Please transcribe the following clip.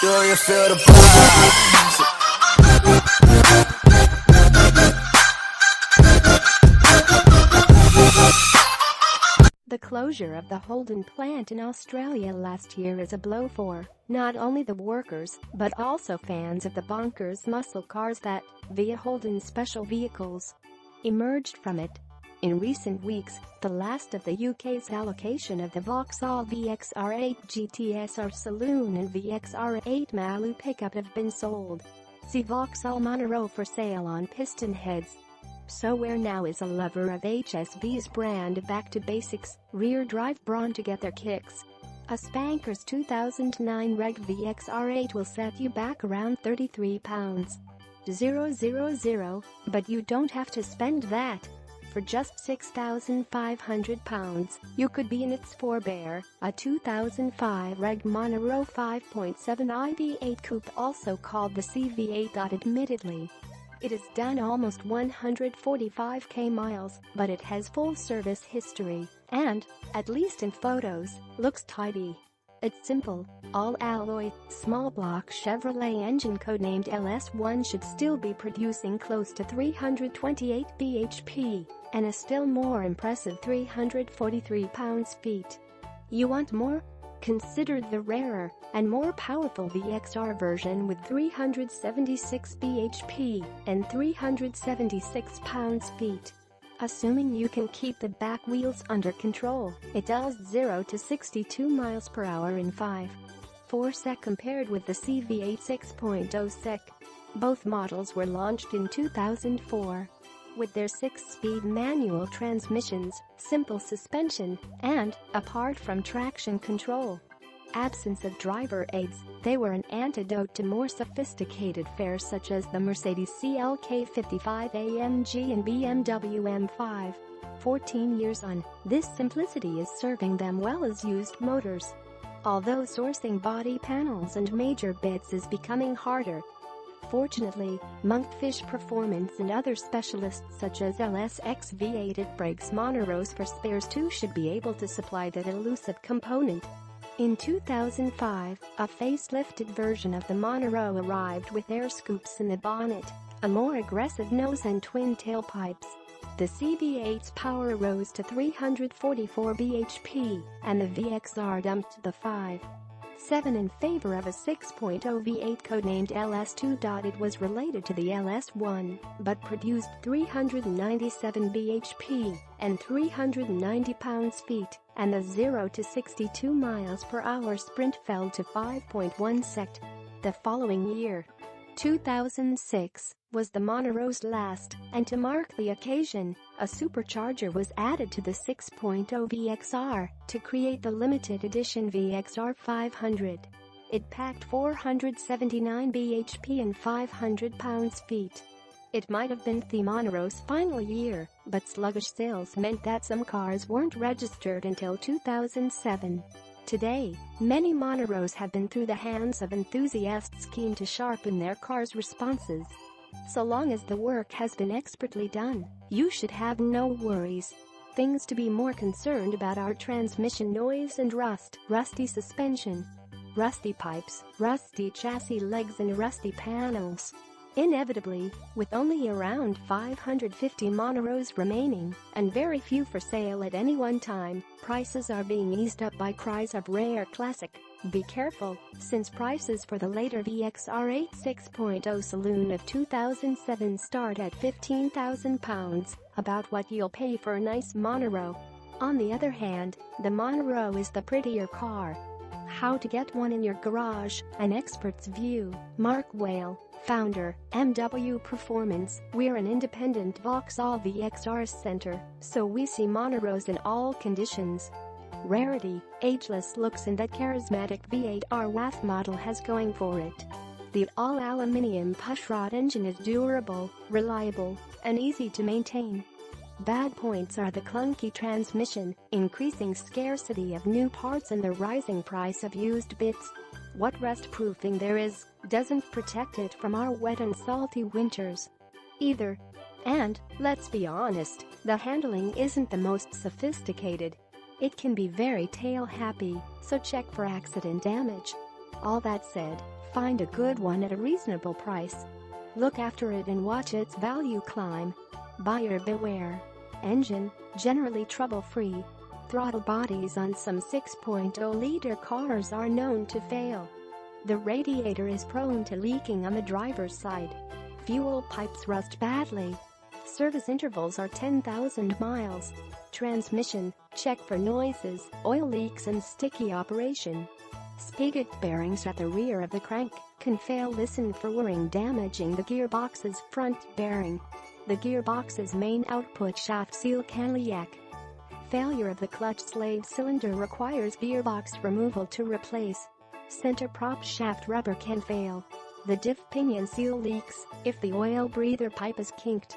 Do you feel the vibes? The closure of the Holden plant in Australia last year is a blow for not only the workers but also fans of the bonkers muscle cars that, via Holden special vehicles, emerged from it. In recent weeks, the last of the UK's allocation of the Vauxhall VXR8 GTSR Saloon and VXR8 Malu pickup have been sold. See Vauxhall Monaro for sale on piston heads. So where now is a lover of HSV's brand back to basics, rear drive brawn to get their kicks. A Spanker's 2009 Reg VXR8 will set you back around £33,000, but you don't have to spend that. For just £6,500, you could be in its forebear, a 2005 Reg Monaro 5.7 IB8 coupe, also called the CV8. Admittedly, it has done almost 145k miles, but it has full service history and, at least in photos, looks tidy. Its simple, all-alloy, small-block Chevrolet engine codenamed LS1 should still be producing close to 328 bhp and a still more impressive 343 pounds-feet. You want more? Consider the rarer and more powerful VXR version with 376 bhp and 376 pounds-feet. Assuming you can keep the back wheels under control, it does 0 to 62 miles per hour in 5.4 sec compared with the CV8 6.0 sec. Both models were launched in 2004. With their 6-speed manual transmissions, simple suspension, and, apart from traction control, absence of driver aids, they were an antidote to more sophisticated fares such as the Mercedes CLK55 AMG and BMW M5. 14 years on, this simplicity is serving them well as used motors. Although sourcing body panels and major bits is becoming harder, fortunately, Monkfish Performance and other specialists such as LSX V8 Brakes Monaros for spares too should be able to supply that elusive component. In 2005, a facelifted version of the Monaro arrived with air scoops in the bonnet, a more aggressive nose and twin tailpipes. The CV8's power rose to 344 bhp, and the VXR dumped the 5.7 in favor of a 6.0 V8 codenamed LS2. It was related to the LS1, but produced 397 bhp and 390 pounds-feet, and the 0 to 62 miles per hour sprint fell to 5.1 sec. The following year, 2006, was the Monaro's last, and to mark the occasion, a supercharger was added to the 6.0 VXR to create the limited edition VXR 500. It packed 479 bhp and 500 pounds-feet. It might have been the Monaro's final year, but sluggish sales meant that some cars weren't registered until 2007. Today, many Monaros have been through the hands of enthusiasts keen to sharpen their cars' responses. So long as the work has been expertly done, you should have no worries. Things to be more concerned about are transmission noise and rust, rusty suspension, rusty pipes, rusty chassis legs and rusty panels. Inevitably, with only around 550 Monaros remaining, and very few for sale at any one time, prices are being eased up by cries of rare classic. Be careful, since prices for the later VXR8 6.0 Saloon of 2007 start at £15,000, about what you'll pay for a nice Monaro. On the other hand, the Monaro is the prettier car. How to get one in your garage, an expert's view. Mark Whale, founder, MW Performance. We're an independent Vauxhall VXR center, so we see Monaros in all conditions. Rarity, ageless looks, and that charismatic V8R WAF model has going for it. The all-aluminium pushrod engine is durable, reliable, and easy to maintain. Bad points are the clunky transmission, increasing scarcity of new parts, and the rising price of used bits. What rust proofing there is doesn't protect it from our wet and salty winters either. And, let's be honest, the handling isn't the most sophisticated. It can be very tail-happy, so check for accident damage. All that said, find a good one at a reasonable price. Look after it and watch its value climb. Buyer beware. Engine, generally trouble-free. Throttle bodies on some 6.0-liter cars are known to fail. The radiator is prone to leaking on the driver's side. Fuel pipes rust badly. Service intervals are 10,000 miles. Transmission, check for noises, oil leaks and sticky operation. Spigot bearings at the rear of the crank can fail. Listen for whirring damaging the gearbox's front bearing. The gearbox's main output shaft seal can leak. Failure of the clutch slave cylinder requires gearbox removal to replace. Center prop shaft rubber can fail. The diff pinion seal leaks if the oil breather pipe is kinked.